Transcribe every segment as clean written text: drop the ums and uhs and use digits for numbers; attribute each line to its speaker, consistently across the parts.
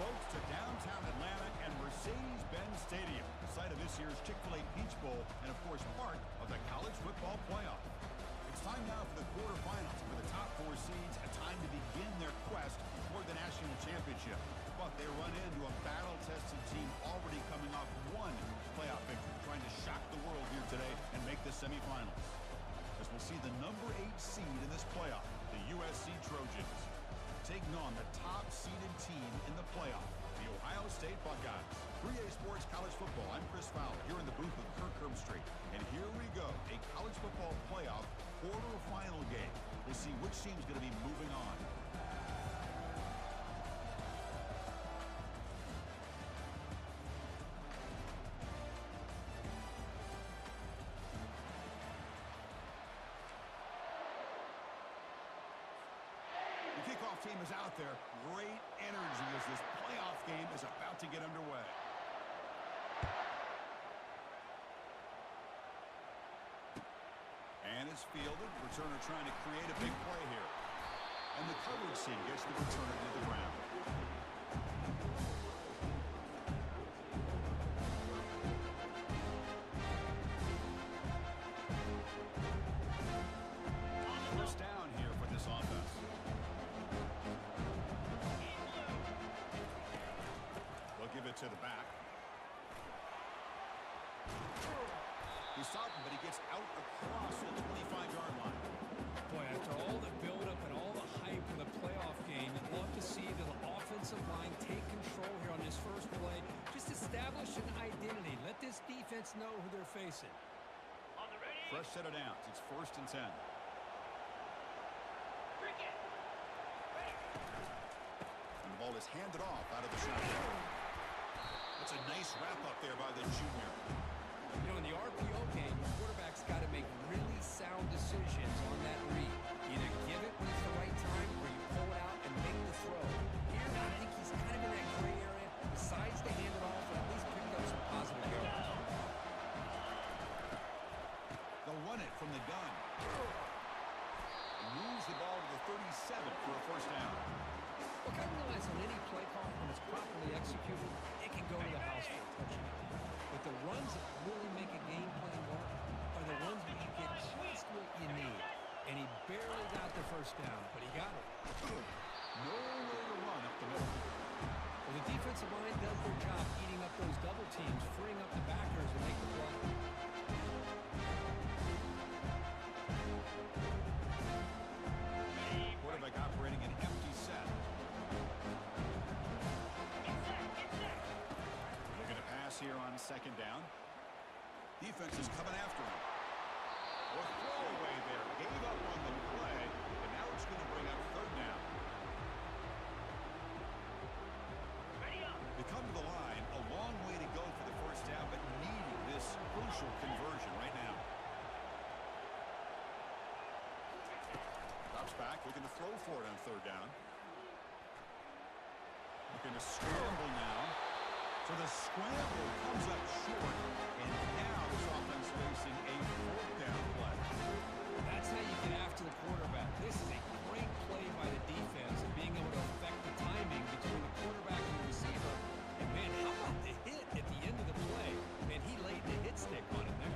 Speaker 1: Folks, to downtown Atlanta and Mercedes-Benz Stadium, the site of this year's Chick-fil-A Peach Bowl, and of course part of the college football playoff. It's time now for the quarterfinals, for the top four seeds, a time to begin their quest toward the national championship. But they run into a battle-tested team already coming off one playoff victory, trying to shock the world here today and make the semifinals. As we'll see the number 8 seed in this playoff, the USC Trojans, taking on the top-seeded team in the playoff, the Ohio State Buckeyes. 3A Sports College Football, I'm Chris Fowler, here in the booth with Kirk Herbstreit. And here we go, a college football playoff quarterfinal game. We'll see which team's going to be moving on. Team is out there. Great energy as this playoff game is about to get underway. And it's fielded. Returner trying to create a big play here. And the coverage team gets the returner to the ground. First down here for this offense. Give it to the back. He stopped him, but he gets out across the 25-yard line.
Speaker 2: Boy, after all the build-up and all the hype of the playoff game, you'd love to see the offensive line take control here on this first play. Just establish an identity. Let this defense know who they're facing.
Speaker 3: On the ready.
Speaker 1: Fresh set of downs. It's 1st and 10. And the ball is handed off out of the shotgun. That's a nice wrap-up there by the junior.
Speaker 2: You know, in the RPO game, your quarterback's got to make really sound decisions on that read. Either give it when it's the right time, or you pull it out and make the throw. Here, I think he's kind of in that gray area. Decides to hand it off and at least pick up some positive yards.
Speaker 1: They'll run it from the gun. Moves the ball to the 37 for a first down.
Speaker 2: Look, I realize on any play call, when it's properly executed, it can go to the house for a touchdown. But the runs that really make a game plan work are the ones where you get just what you need. And he barely got the first down, but he got it.
Speaker 1: No way to run up the middle.
Speaker 2: Well, the defensive line does their job eating up those double teams, freeing up the backers to make the play.
Speaker 1: Quarterback operating an empty set. Here on 2nd down. Defense is coming after him. Or throwaway there. Gave up on the play, and now it's going to bring up 3rd down.
Speaker 3: Ready up.
Speaker 1: They come to the line, a long way to go for the first down, but needing this crucial conversion right now. Drops back, looking to throw for it on 3rd down. Looking to scramble now. So the scramble comes up short, and now this offense facing a 4th down play.
Speaker 2: That's how you get after the quarterback. This is a great play by the defense and being able to affect the timing between the quarterback and the receiver. And, man, how about the hit at the end of the play? Man, he laid the hit stick on him there.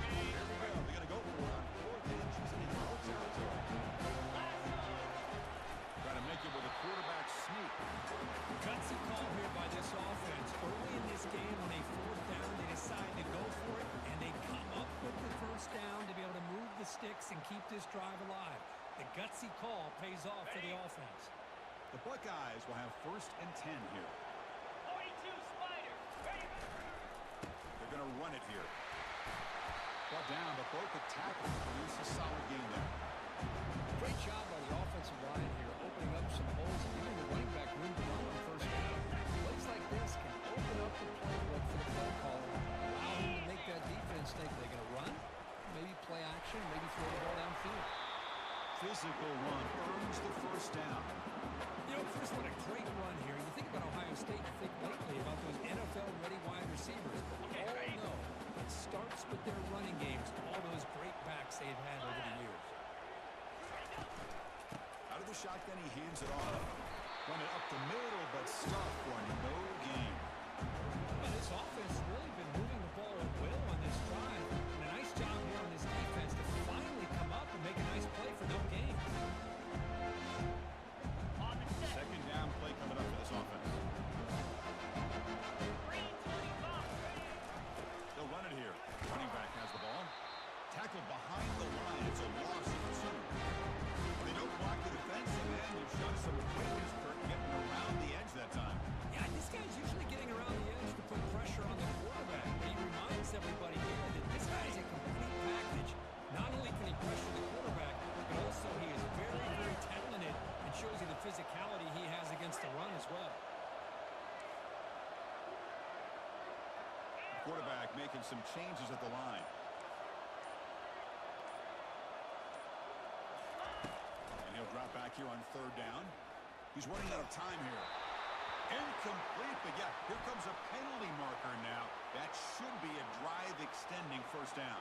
Speaker 1: Here we go. They're going to go for it on 4th inches in foul territory. Trying to make it with a quarterback sneak.
Speaker 2: Gutsy call here by this offense. Early in this game on a 4th down, they decide to go for it, and they come up with the first down to be able to move the sticks and keep this drive alive. The gutsy call pays off for the offense.
Speaker 1: The Buckeyes will have 1st and 10 here.
Speaker 3: 42 Spider. Ready.
Speaker 1: They're going to run it here. Brought down, but both the tackles produce a solid game there.
Speaker 2: Great job by the offensive line here, opening up some holes and giving the running back room to run on 1st down. Plays like this can open up the playbook for the play caller, allow him to make that defense think they're going to run, maybe play action, maybe throw the ball downfield.
Speaker 1: Physical run earns the 1st down.
Speaker 2: You know, Chris, what a great run here. You think about Ohio State, you think lately about those NFL-ready wide receivers.
Speaker 3: Okay, ready.
Speaker 2: No, it starts with their running games, all those great backs they've had over the years.
Speaker 1: Out of the shotgun, he hands it off. Run it up the middle, but stuff for no gain.
Speaker 2: Well, this offense has really been moving the ball at will on this drive. And a nice job here on this defense to finally come up and make a nice play for no gain.
Speaker 3: On the set.
Speaker 1: Second down play coming up for this offense.
Speaker 3: Green 25. Ready.
Speaker 1: They'll run it here. Running back has the ball. Tackled behind the line. It's a loss of 2. They don't block the defensive end. They've shown some quickness for getting around the edge that time.
Speaker 2: Yeah, this guy's usually getting around the edge to put pressure on the quarterback. He reminds everybody here that this guy is a complete package. Not only can he pressure the quarterback, but also he is very, very talented and shows you the physicality he has against the run as well.
Speaker 1: Quarterback making some changes at the line. And he'll drop back here on third down. He's running out of time here. Incomplete, but yeah, here comes a penalty marker now. That should be a drive extending first down.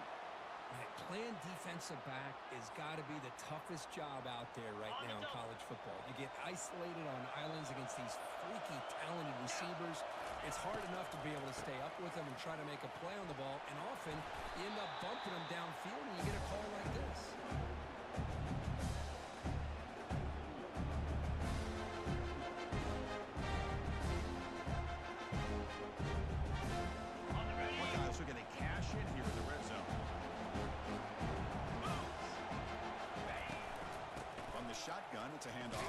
Speaker 2: Right, playing defensive back has got to be the toughest job out there right now in college football. You get isolated on islands against these freaky, talented receivers. It's hard enough to be able to stay up with them and try to make a play on the ball, and often you end up bumping them downfield and you get a call like this.
Speaker 3: On the ready.
Speaker 1: Buckeyes are going to cash in here in the red zone. From the shotgun, it's a handoff.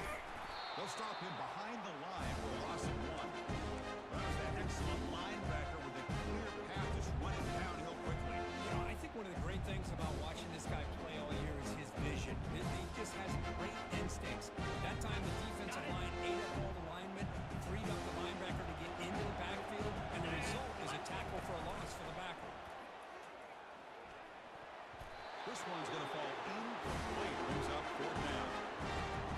Speaker 1: They'll stop him behind the line for a loss of 1. Runs that excellent linebacker with a clear path, just running downhill quickly.
Speaker 2: You know, I think one of the great things about watching this guy play all year is his vision. He just has great instincts. That time the defensive line ate up all the linemen, freed up the linebacker to get into the backfield, and the result is a tackle for a loss for the backer.
Speaker 1: This one's going to fall incomplete. Brings up fourth down.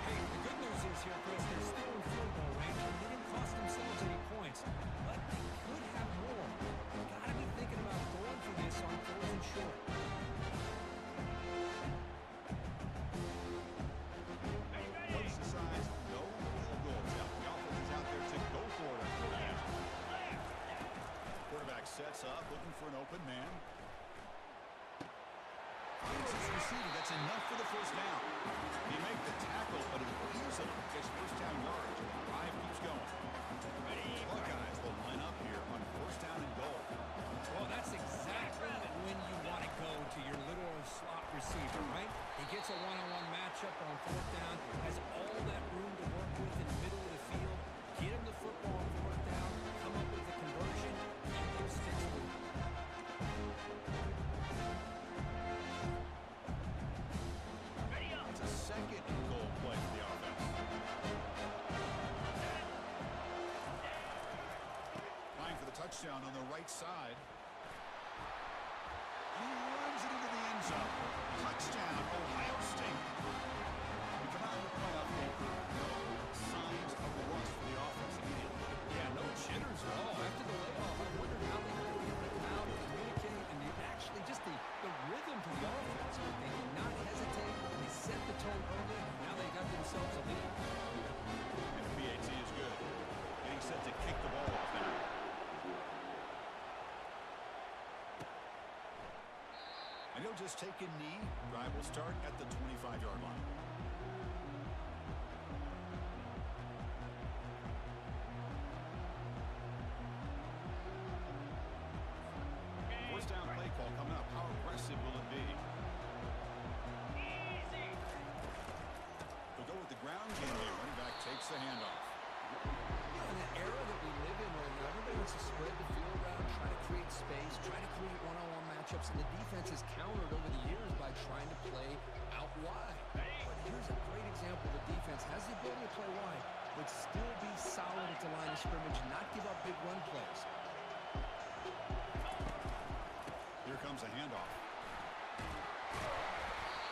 Speaker 2: Hey, the good news is here, Chris, they're still in field goal range, and they didn't cost themselves any points, but they could have more. Got to be thinking about going for this on 4th and short.
Speaker 1: Notice the size, no field goals. Now, the offense is out there to go for it. Quarterback sets up, looking for an open man. Finds his receiver. That's enough for the first down. He make the tackle, but it easily gets first down yardage. The drive keeps going. Buckeyes will line up here on first down and goal.
Speaker 2: Well, that's exactly when you want to go to your little slot receiver, right? He gets a one-on-one matchup on 4th down, has all that room to work with in the middle of the field. Get him the football on 4th down, come up with the conversion, keep those sticks moving.
Speaker 3: Ready up.
Speaker 1: It's a second and goal play for the offense. Line for the touchdown on the right side. And he runs it into the end zone. Touchdown, Ohio State. We come out of the playoff game. No signs of the rust for the offense immediately.
Speaker 2: Yeah, no jitters at all. After the layoff, I wondered how they were going to come out and communicate, and actually just the rhythm to the offense. But they did not hesitate. They set the tone early. Now they got themselves a lead.
Speaker 1: And the PAT is good. Getting set to kick the ball off now. And he'll just take a knee. Drive will start at the 25-yard line. First down play call coming up. How aggressive will it be?
Speaker 3: Easy.
Speaker 1: They'll go with the ground game here. Running back takes the handoff.
Speaker 2: In the era that we live in right now, everybody wants to spread the field around, try to create space, try to create one-on-one matchups, and the defense has countered over the years by trying to play out wide. But here's a great example. The defense has the ability to play wide, but still be solid at the line of scrimmage, not give up big run plays.
Speaker 1: Here comes a handoff.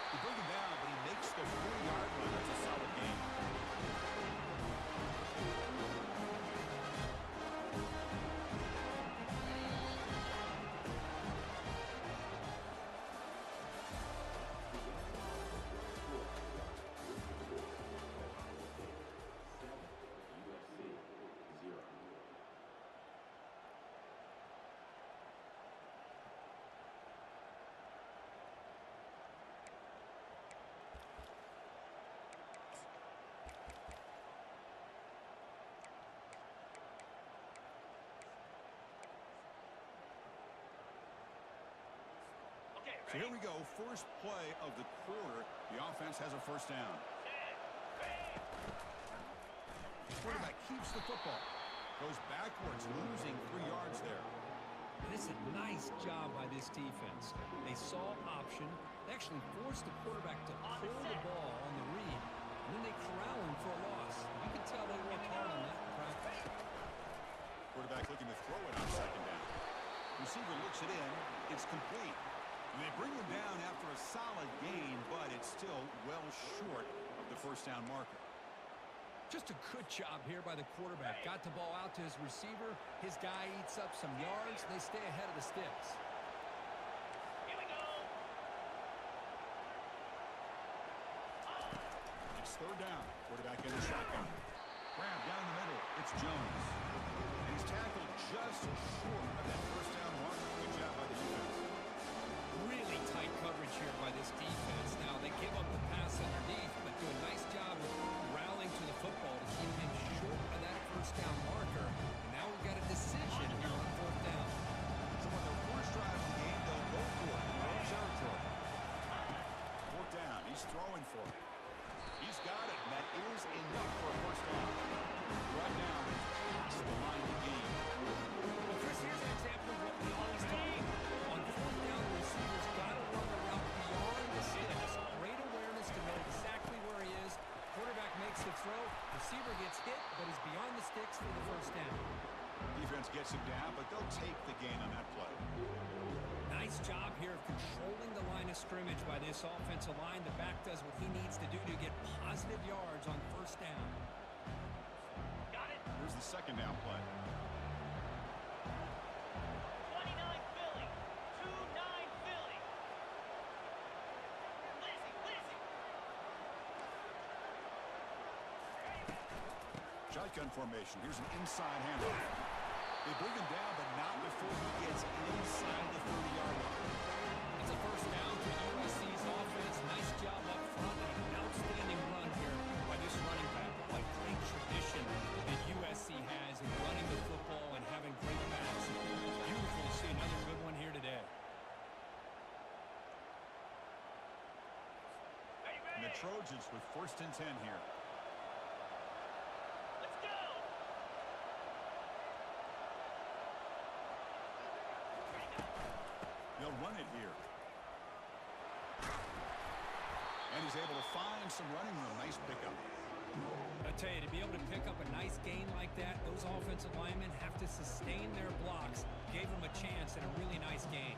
Speaker 1: He bring him down, but he makes the 4-yard line. That's a solid game. So here we go, first play of the quarter. The offense has a first down. The quarterback keeps the football. Goes backwards, losing 3 yards there.
Speaker 2: And it's a nice job by this defense. They saw option. They actually forced the quarterback to pull the ball on the read. And then they corral him for a loss. You can tell they worked hard on that in practice.
Speaker 1: Quarterback looking to throw it on second down. Receiver looks it in. It's complete. And they bring him down after a solid gain, but it's still well short of the first down marker.
Speaker 2: Just a good job here by the quarterback. Got the ball out to his receiver. His guy eats up some yards. They stay ahead of the sticks.
Speaker 3: Here we go.
Speaker 1: It's third down. Quarterback in the shotgun. Grab down the middle. It's Jones. And he's tackled just short of that first down marker. Good job by the defense.
Speaker 2: Really tight coverage here by this defense. Now, they give up the pass underneath, but do a nice job of rallying to the football to keep him short of that first down marker. And now we've got a decision here on fourth down.
Speaker 1: So on their first drive of the game, they'll go for it. Their own territory. Fourth down. He's throwing for it. He's got it. And that is enough for a first down. Right now, he's past the line of the game.
Speaker 2: Well, Chris, here's an example of what we always talk about. On fourth down, the receiver's got to run the route beyond the sticks. Great awareness to know exactly where he is. Quarterback makes the throw. Receiver gets hit, but is beyond the sticks for the first down.
Speaker 1: Defense gets him down, but they'll take the gain on that play.
Speaker 2: Nice job here of controlling the line of scrimmage by this offensive line. The back does what he needs to do to get positive yards on first down.
Speaker 3: Got it.
Speaker 1: Here's the second down play.
Speaker 3: 29 Philly. 2-9 Philly. Lizzie.
Speaker 1: Shotgun formation. Here's an inside handoff. They bring him down, but not before he gets inside the 30-yard line.
Speaker 2: It's a first down for USC's offense. Nice job up front and an outstanding run here by this running back. What great tradition that USC has in running the football and having great backs. Beautiful to see another good one here today.
Speaker 1: And the Trojans with first and 10 here.
Speaker 3: Let's go.
Speaker 1: They'll run it here. And he's able to find some running room. Nice pickup.
Speaker 2: I tell you, to be able to pick up a nice gain like that, those offensive linemen have to sustain their blocks. Gave them a chance and a really nice gain.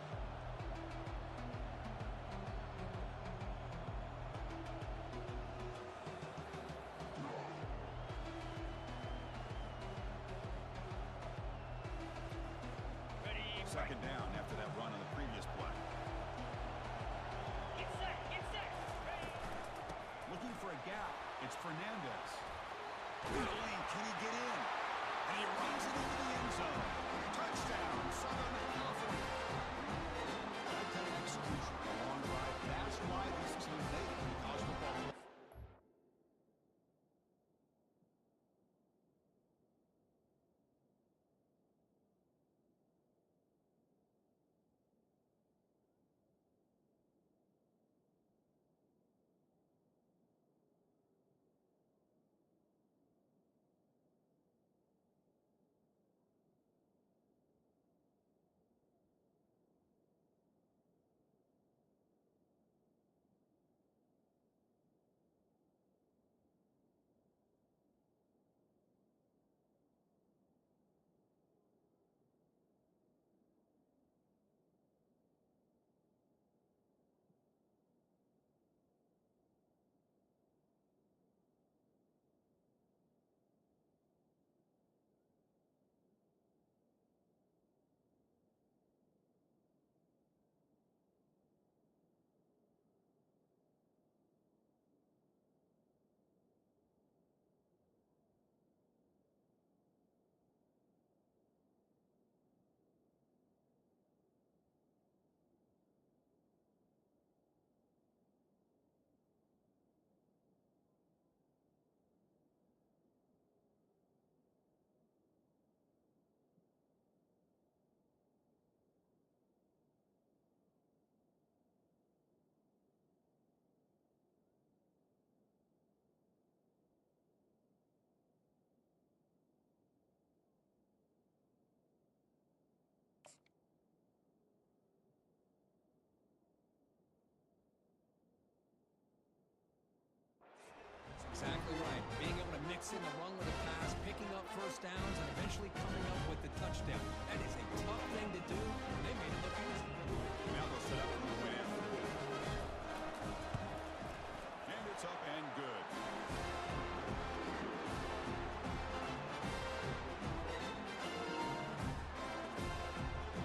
Speaker 3: Ready.
Speaker 1: Second down after that run on the previous play.
Speaker 3: Get set. Ready.
Speaker 1: Looking for a gap. It's Fernandez. In the lane, can he get in? And he runs it into the end zone. Touchdown, Southern California.
Speaker 2: chasing the run with a pass, picking up first downs, and eventually coming up with the touchdown. That is a tough thing to do, and they made it look easy.
Speaker 1: Now they'll set up for the win after the point. And it's up and good.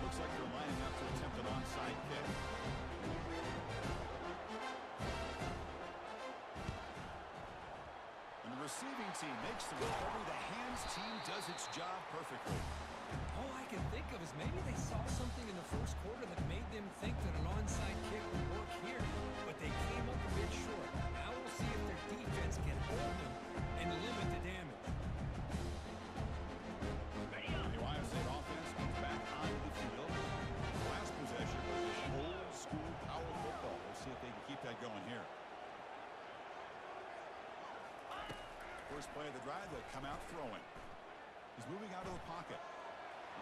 Speaker 1: Looks like they're lining up to attempt an onside kick. And the receiving team makes the recovery. The hands team does its job perfectly.
Speaker 2: All I can think of is maybe they saw something in the first quarter that made them think that an onside kick would work here, but they came up a bit short. Now we'll see if their defense can hold them and limit the damage.
Speaker 1: The Ohio State offense comes back onto the field. Last possession was old school power football. We'll see if they can keep that going here. First play of the drive, they'll come out throwing. He's moving out of the pocket.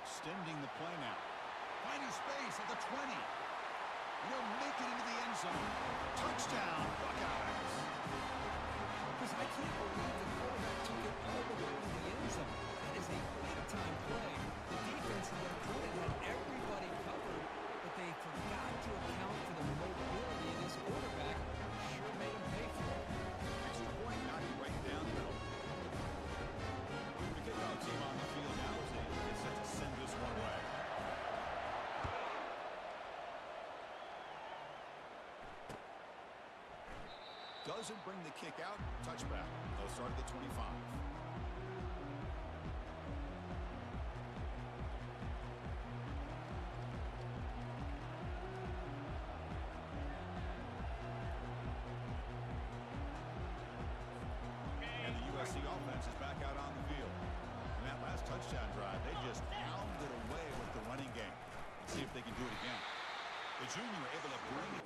Speaker 1: Extending the play now. Finding space at the 20. And he'll make it into the end zone. Touchdown, Buckeyes.
Speaker 2: Because I can't believe the quarterback took it all the way to the end zone. That is a big-time play. The defense in their credit had everybody covered, but they forgot to account for the mobility of this quarterback. Sure made him pay for it.
Speaker 1: Extra point, knocking right down the middle. The kickoff team on the field now as they get set to send this one away. Doesn't bring the kick out. Touchback. They'll start at the 25. And the USC offense is back out on the field. In that last touchdown drive, they just pounded away with the running game. Let's see if they can do it again. The junior able to bring it.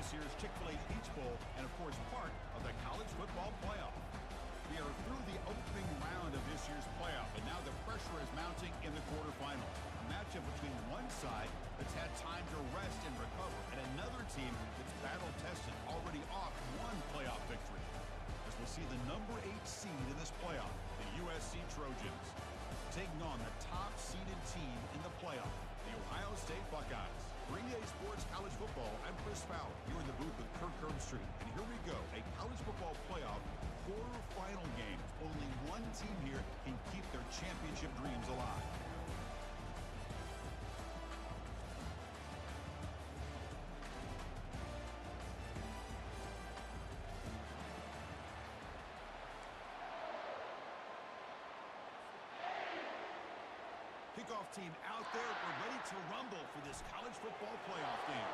Speaker 1: this year's Chick-fil-A Peach Bowl and, of course, part of the college football playoff. We are through the opening round of this year's playoff, and now the pressure is mounting in the quarterfinals. A matchup between one side that's had time to rest and recover, and another team that's battle-tested, already off one playoff victory. As we'll see the number 8 seed in this playoff, the USC Trojans, taking on the top-seeded team in the playoff, the Ohio State Buckeyes. For EA Sports College Football, I'm Chris Fowler, here in the booth with Kirk Herbstreit. And here we go, a college football playoff quarterfinal game. Only one team here can keep their championship dreams alive. Kickoff team out there. We're ready to rumble for this college football playoff game.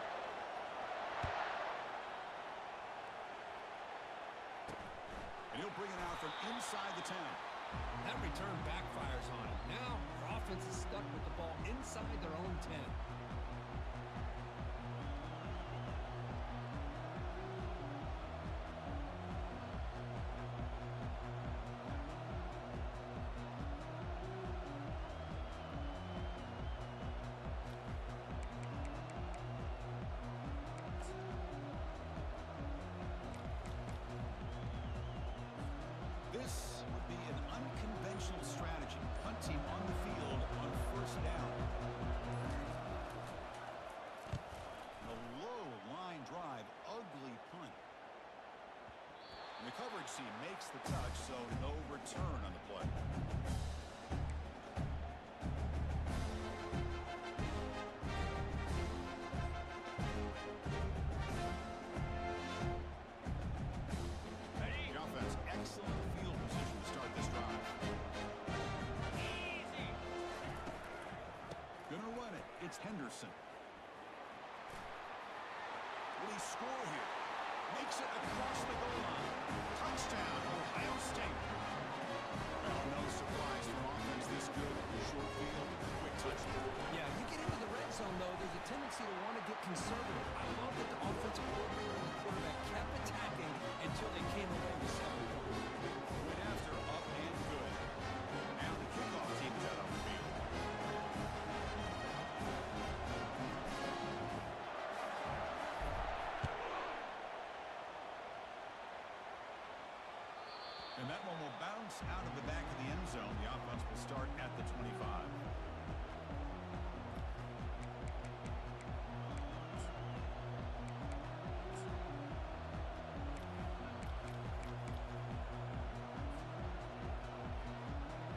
Speaker 1: And he'll bring it out from inside the 10.
Speaker 2: That return backfires on him. Now, our offense is stuck with the ball inside their own 10.
Speaker 1: This would be an unconventional strategy. Punting on the field on first down. And a low line drive, ugly punt. And the coverage team makes the touch, so no return on the play. Henderson. Will he score here? Makes it across the goal line. Touchdown, Ohio State. Well, no surprise from offense this good. Short field, quick touchdown.
Speaker 2: Yeah, you get into the red zone, though, there's a tendency to want to get conservative. I love that the offensive coordinator and the quarterback kept attacking until they came away with 7 points.
Speaker 1: Went after, up and good. Now the kickoff team is out on the field. And that one will bounce out of the back of the end zone. The offense will start at the 25.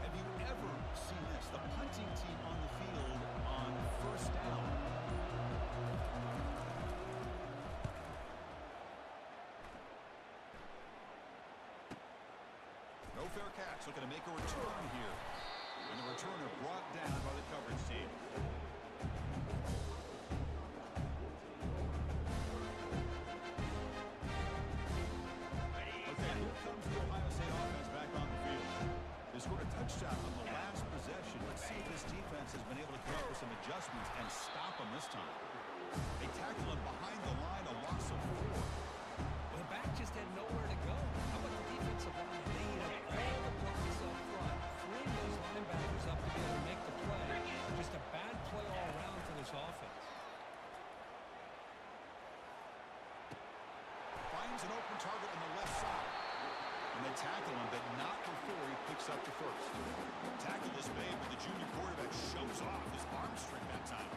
Speaker 1: Have you ever seen this? The punting team on the field on first down. No fair catch, looking to make a return here. And the returner brought down by the coverage team. Okay, here comes the Ohio State offense back on the field. They scored a touchdown on the last possession. Let's see if this defense has been able to come up with some adjustments and stop them this time. They tackle him behind the line, a loss of 4.
Speaker 2: The back just had nowhere to go. How about the defensive line? They ate up all the blocks up front, freeing those linebackers up to be able to make the play. Just a bad play all around for this offense.
Speaker 1: Finds an open target on the left side. And they tackle him, but not before he picks up the first. Tackle is made, but the junior quarterback shows off his arm string that time.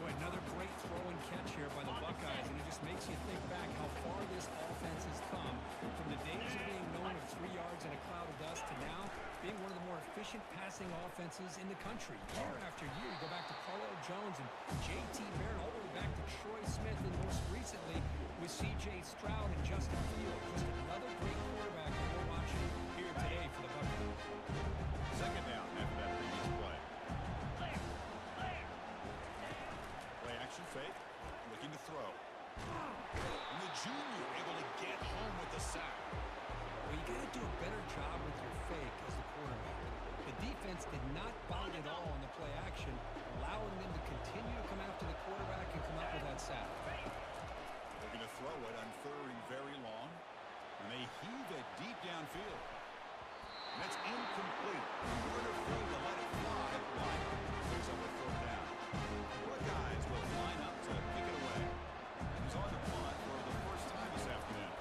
Speaker 2: Boy, another great throw and catch here by the Buckeyes, and it just makes you think back how far this offense has come from the days of being known of 3 yards in a cloud of dust to now being one of the more efficient passing offenses in the country. Year after year, you go back to Carlo Jones and J.T. Barrett, all the way back to Troy Smith, and most recently with C.J. Stroud and Justin Fields. Just another great quarterback that we're watching here today for the Buckeyes.
Speaker 1: Second down after that previous play. Play action fake, looking to throw. And the junior able to get home with the sack.
Speaker 2: Well, you got to do a better job with your fake as the quarterback. The defense did not bite at all on the play action, allowing them to continue to come after the quarterback and come up with that sack.
Speaker 1: Looking to throw downfield. And that's incomplete. We're afraid to let it fly wide. Picks up a fourth down. What guys will line up to kick it away? He's on the punt for the first time this afternoon.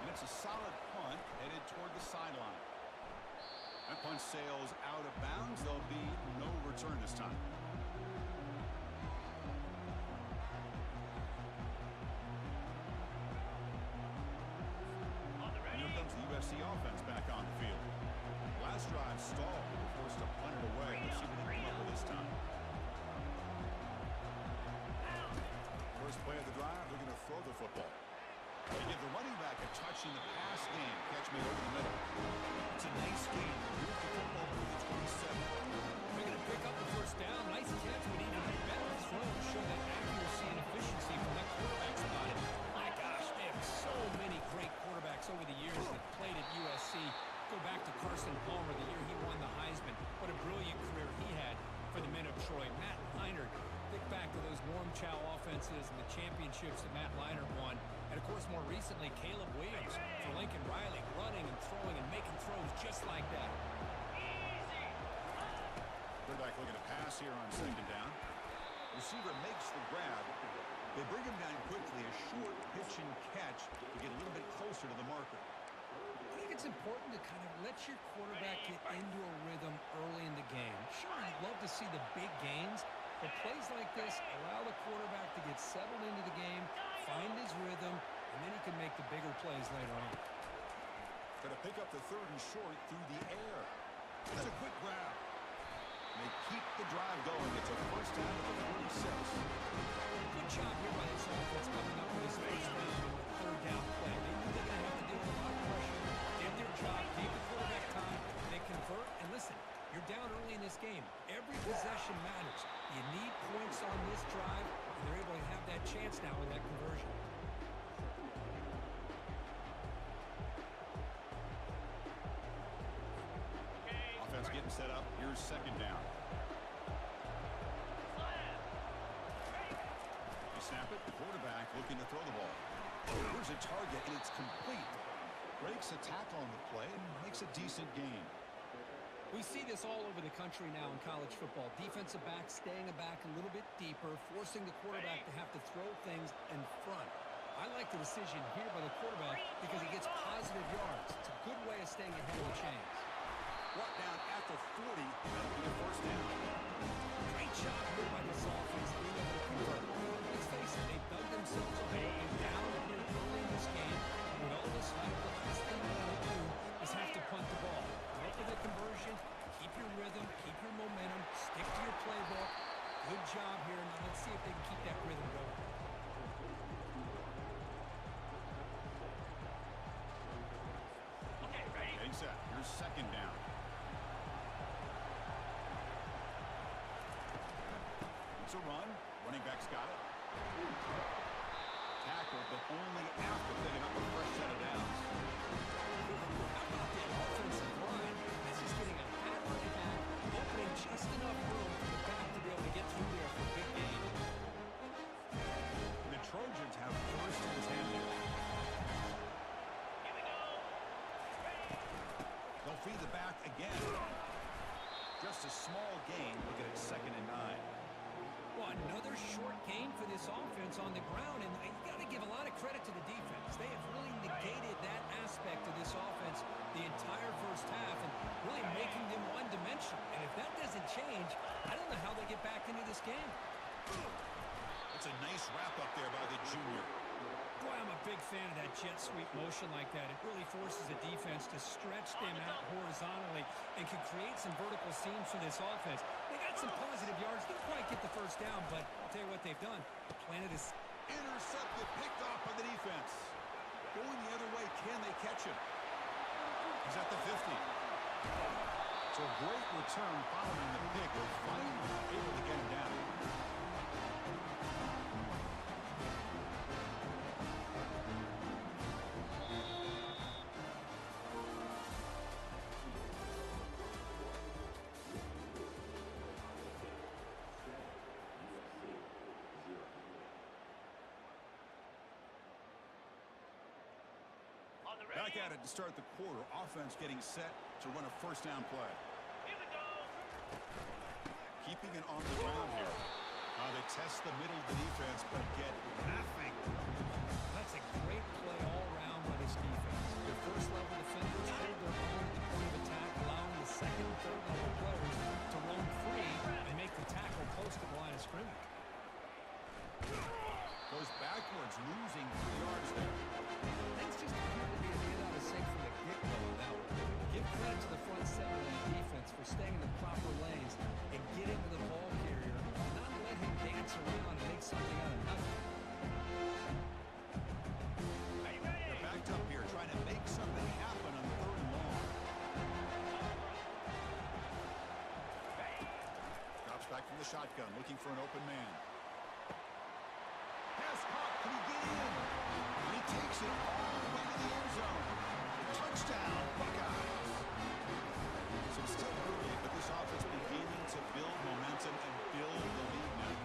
Speaker 1: And it's a solid punt headed toward the sideline. That punt sails out of bounds. There'll be no return this time. And here comes the USC offense back on the field. Last drive stalled. They were forced to punt it away. Let's see what they come up with this time. First play of the drive, they're going to throw the football. They give the running back a touch in the pass game. Catch me over the middle. It's a nice game. Move the football to the 27.
Speaker 2: They're going to pick up the first down. Nice catch, but even a better throw to show that accuracy and efficiency from that quarterback spot. And my gosh, they have so many great quarterbacks over the years that played at USC. Go back to Carson Palmer, the year he won the Heisman. What a brilliant career he had for the men of Troy. Matt Leinart, think back to those Norm Chow offenses and the championships that Matt Leinart won. And, of course, more recently, Caleb Williams for Lincoln Riley, running and throwing and making throws just like that.
Speaker 1: Quarterback looking to pass here on second down. Receiver makes the grab. They bring him down quickly. A short pitch and catch to get a little bit closer to the marker.
Speaker 2: I think it's important to kind of let your quarterback get into a rhythm early in the game. Sure, you'd love to see the big gains, but plays like this allow the quarterback to get settled into the game, find his rhythm, and then he can make the bigger plays later on.
Speaker 1: Going to pick up the third and short through the air. That's a quick grab. They keep the drive going. It's a first down at the 46.
Speaker 2: Good job here by this offense coming up with this first down and the third down play. They knew they're going to have to deal with a lot of pressure, did their job, gave the quarterback time, they convert, and listen, you're down early in this game. Every possession matters. You need points on this drive, and they're able to have that chance now with that conversion.
Speaker 1: Offense getting set up. Here's second down. They snap it. The quarterback looking to throw the ball. Here's a target, and it's complete. Breaks a tackle on the play and makes a decent gain.
Speaker 2: We see this all over the country now in college football. Defensive backs staying back a little bit deeper, forcing the quarterback to have to throw things in front. I like the decision here by the quarterback because he gets positive yards. It's a good way of staying ahead of the chains.
Speaker 1: Brought down at the 40. That'll be a first down.
Speaker 2: Great job here by this offense being able to convert. Let's face it, they've dug themselves a hole and down here early in this game. With all this hype, the last thing you want to do is have to punt the ball. Go up with a conversion, keep your rhythm, keep your momentum, stick to your playbook. Good job here. Now let's see if they can keep that rhythm going.
Speaker 3: Okay, ready?
Speaker 1: Getting set. Here's second down. It's a run. Running back's got it. Tackle, but only after picking up a fresh set of downs.
Speaker 2: How about that offensive line? This is getting a hat on the back, opening just enough room for the back to be able to get through there for a big gain.
Speaker 1: The Trojans have first and 10 here.
Speaker 3: Here we go.
Speaker 1: They'll feed the back again. Just a small gain. Looking at second and 9.
Speaker 2: Well, another short gain for this offense on the ground, and you got to give a lot of credit to the defense. They have really negated that aspect of this offense the entire first half and really making them one-dimensional. And if that doesn't change, I don't know how they get back into this game.
Speaker 1: It's a nice wrap up there by the junior.
Speaker 2: Boy, I'm a big fan of that jet sweep motion like that. It really forces the defense to stretch them out horizontally and can create some vertical seams for this offense. They got some positive yards. Didn't quite get the first down, but I'll tell you what they've done. Planted a...
Speaker 1: Intercepted, picked off by the defense. Going the other way, can they catch him? He's at the 50. So a great return following the pick. They're finally able to get him down.
Speaker 3: On the
Speaker 1: Back at it to start the quarter. Offense getting set to run a first down play.
Speaker 3: Here we go.
Speaker 1: Keeping it on the ground here. They test the middle of the defense, but get nothing.
Speaker 2: That's a great play all around by this defense. Their first level defenders hold their own at the point of attack, allowing the second and third level players to roam free and make the tackle close to the line of scrimmage.
Speaker 1: Goes backwards, losing 3 yards there.
Speaker 2: Things just appear to be a bit out of sync from the get-go on that one. Give credit to the front seven of that defense for staying in the proper lanes and getting to the ball carrier, not let him dance around and make something out of nothing.
Speaker 3: Are you ready?
Speaker 1: They're backed up here, trying to make something happen on 3rd and long. Drops back from the shotgun, looking for an open man. Pass caught. Can he get in? And he takes it all the way to the end zone. Touchdown, Buckeyes. So it's still early, but this offense beginning to build momentum and build the lead now.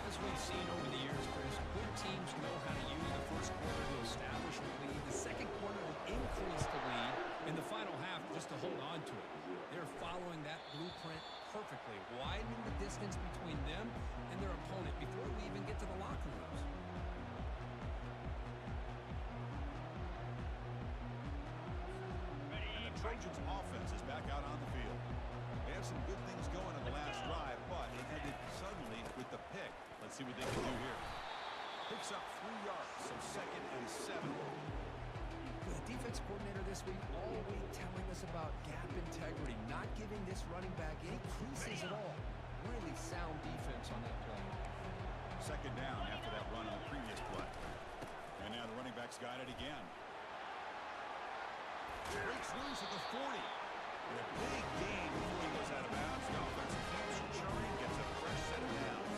Speaker 2: As we've seen over the years, Chris, good teams know how to use the first quarter to establish a lead. The second quarter will increase the lead in the final half just to hold on to it. They're following that blueprint perfectly, widening the distance between them and their opponent before we even get to the locker rooms.
Speaker 1: And the Trojans' offense is back out on the field. They have some good things going on the last drive, but it ended suddenly with the pick. Let's see what they can do here. Picks up 3 yards, so 2nd and 7.
Speaker 2: The defense coordinator this week all week telling us about gap integrity, not giving this running back any creases at all. Really sound defense on that play.
Speaker 1: 2nd down after that run on the previous play. And now the running back's got it again. Breaks loose at the 40. And a big gain before he goes out of bounds. The offense keeps churning, gets a fresh set of downs.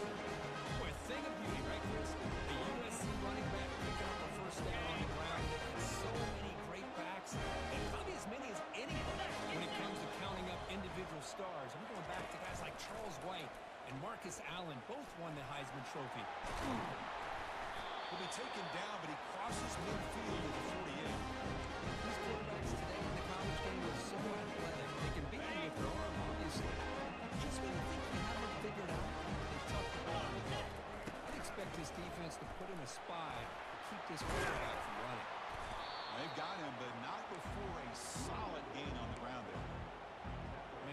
Speaker 2: Boy, a thing of beauty, right, Chris? The USC running back picking up a first down on the ground. They had so many great backs, and probably as many as anybody when it comes to counting up individual stars. I'm going back to guys like Charles White and Marcus Allen. Both won the Heisman Trophy.
Speaker 1: Will be taken down, but he crosses midfield with the 48.
Speaker 2: These quarterbacks today in the college game are so athletic. They can beat you with their arm, obviously. Just when you think you have it figured out, they tuck the ball. I'd expect this defense to put in a spy to keep this quarterback from running.
Speaker 1: They've got him, but not before a solid gain on the ground there.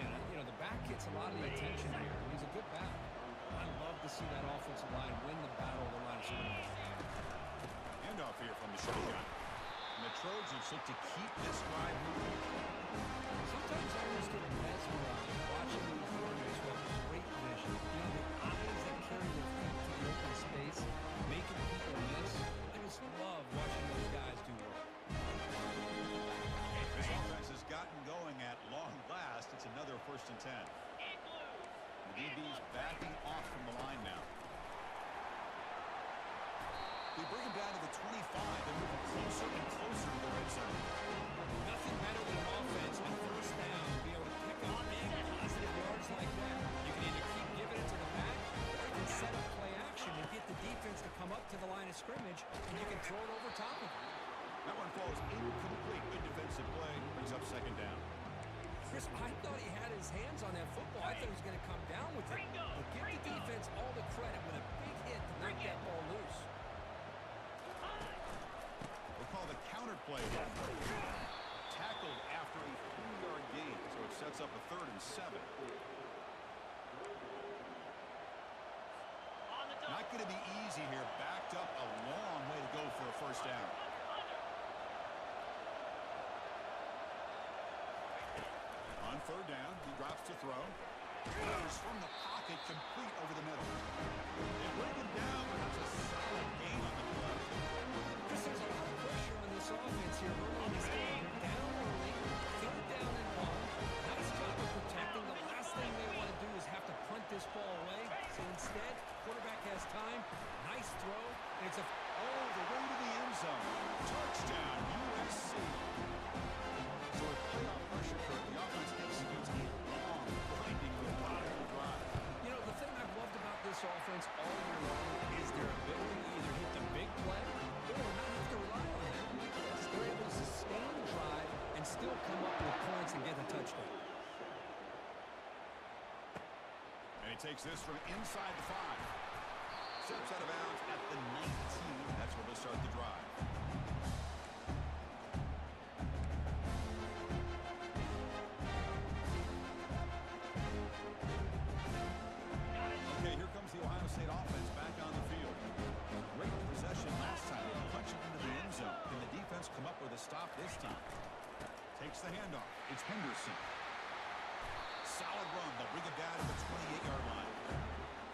Speaker 2: Man, you know, the back gets a lot of the attention here. He's a good back. I love to see that offensive line win the battle of the line of scrimmage.
Speaker 1: Handoff here from the shotgun. And the Trojans look to keep this drive moving.
Speaker 2: Sometimes I almost get mesmerized watching these runners who have great vision. You know, the eyes that carry their feet to the open space, making people miss. I just love watching those guys do work.
Speaker 1: This offense has gotten going at long last. It's another 1st and 10. The DB's backing off from the line now. They bring him down to the 25. They're moving closer and closer to the red zone.
Speaker 2: Nothing better than an offense on first down to be able to pick up big positive yards like that. You can either keep giving it to the back, or you can set up play action and get the defense to come up to the line of scrimmage, and you can throw it over top of them.
Speaker 1: That one falls incomplete. Good defensive play. Brings up 2nd down.
Speaker 2: Chris, I thought he had his hands on that football. I thought he was going to come down with it. But give the defense all the credit with a big hit to knock that ball loose.
Speaker 1: We'll call the counter play here. Tackled after a 3-yard gain, so it sets up a 3rd and 7. Not going to be easy here. Backed up a long way to go for a first down. On 3rd down, he drops to throw. Throws from the pocket, complete over the middle. They bring him down, but that's a solid gain on the play.
Speaker 2: Chris, there's a lot of pressure on this offense here early in this game. They're down early, 3rd down and 1. Nice job of protecting. The last thing they want to do is have to punt this ball away. So instead, quarterback has time. Nice throw. And it's
Speaker 1: all the way to the end zone. Touchdown, USC. So with playoff pressure, Kurt, the offense executes a long, grinding, methodical drive.
Speaker 2: You know, the thing I've loved about this offense all year long is their ability to either hit the big play or not have to rely on that. They're able to sustain
Speaker 1: takes this from inside the 5. Steps out of bounds at the 19. That's where they'll start the drive. Okay, here comes the Ohio State offense back on the field. Great possession last time. They punch it into the end zone. Can the defense come up with a stop this time? Takes the handoff. It's Henderson. Solid run. They'll bring it down to the 28-yard line.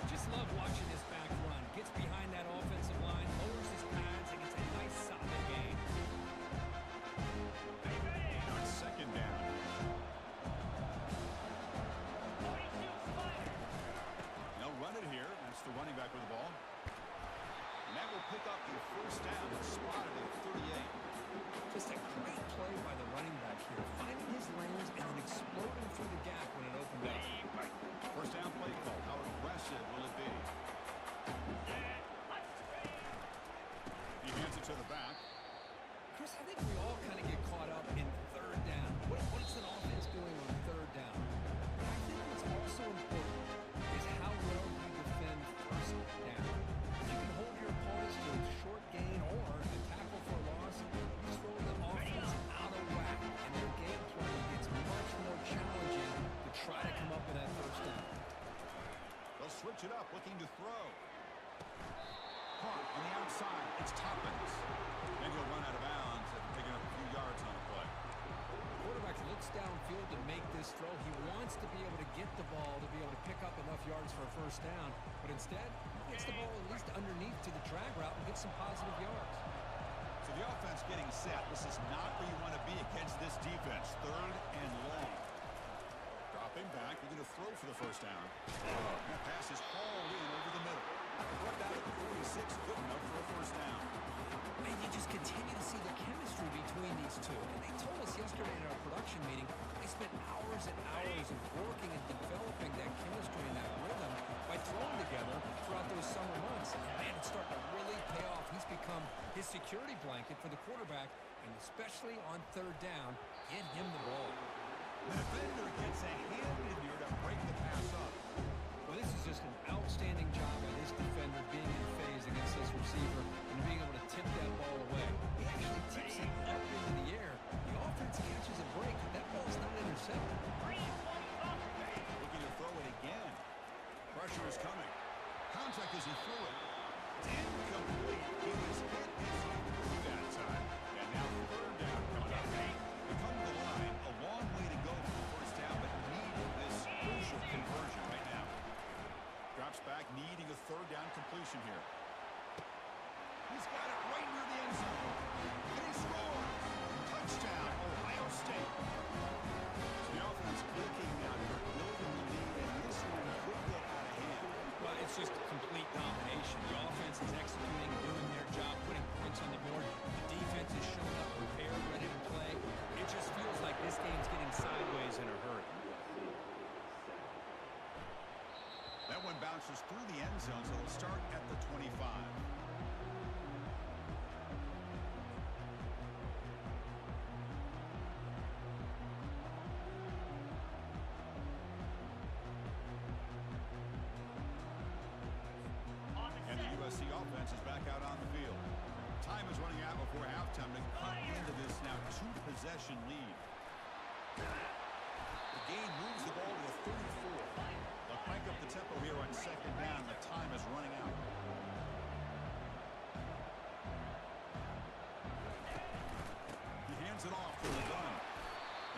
Speaker 2: Just love watching this back run. Gets behind that offensive line, lowers his pads, and gets a nice solid gain.
Speaker 1: On second down. They'll run it here. That's the running back with the ball. And that will pick up the first down and spotted at 38.
Speaker 2: Just a great play by the running back here, finding his lanes and then exploding through the gap when it opened up.
Speaker 1: First down play call. How aggressive will it be? He hands it to the back.
Speaker 2: Chris, I think we all kind of get caught up in third down. What's an offense doing on third down? But I think what's also important is how well you defend first down. You can hold your opponents to a short gain or a tackle for a loss. You throw the offense out of whack, and their game plan gets much more challenging to try to come up with that first down.
Speaker 1: They'll switch it up, looking to throw. Caught on the outside. It's Toppins. And he'll run out of bounds after picking up a few yards on the play.
Speaker 2: The quarterback looks downfield to make this throw. He wants to be able to get the ball to be able to pick up enough yards for a first down. But instead, he gets the ball at least underneath to the drag route and gets some positive yards.
Speaker 1: So the offense getting set. This is not where you want to be against this defense. Third and long. Dropping back. You're going to throw for the first down. That pass is hauled in over the middle. Brought down at the 46. Good enough for a first down.
Speaker 2: And you just continue to see the chemistry between these two. And they told us yesterday in our production meeting, they spent hours and hours of working and developing that chemistry and that rhythm by throwing together throughout those summer months. And man, it's starting to really pay off. He's become his security blanket for the quarterback, and especially on third down, get him the ball.
Speaker 1: The defender gets a hand in here to break the pass up.
Speaker 2: Well, this is just an outstanding job by this defender being in phase against this receiver and being able to tip that ball away. He actually tips it up into the air. The offense catches a break, but that ball's not intercepted.
Speaker 1: Looking to throw it again. Pressure is coming. Contact as he threw it. Incomplete. He was hit as he threw that time. And now third down coming up. They come to the line. A long way to go for the first down, but need this crucial conversion right now. Drops back, needing a third down completion here. He's got it right near the end zone. And he scores. Touchdown, Ohio State. So the offense blinking now. They're building the lead, and this one could get out of hand.
Speaker 2: Well, it's just complete domination. The offense is executing, doing their job, putting points on the board. The defense is showing up prepared, ready to play. It just feels like this game's getting sideways in a hurry.
Speaker 1: That one bounces through the end zone, so it'll start at the 25. And the USC offense is back out on the field. Time is running out before halftime to cut into this now two-possession lead. The game moves the ball to a 34. They'll crank up the tempo here on second down. The time is running out. He hands it off to the gun.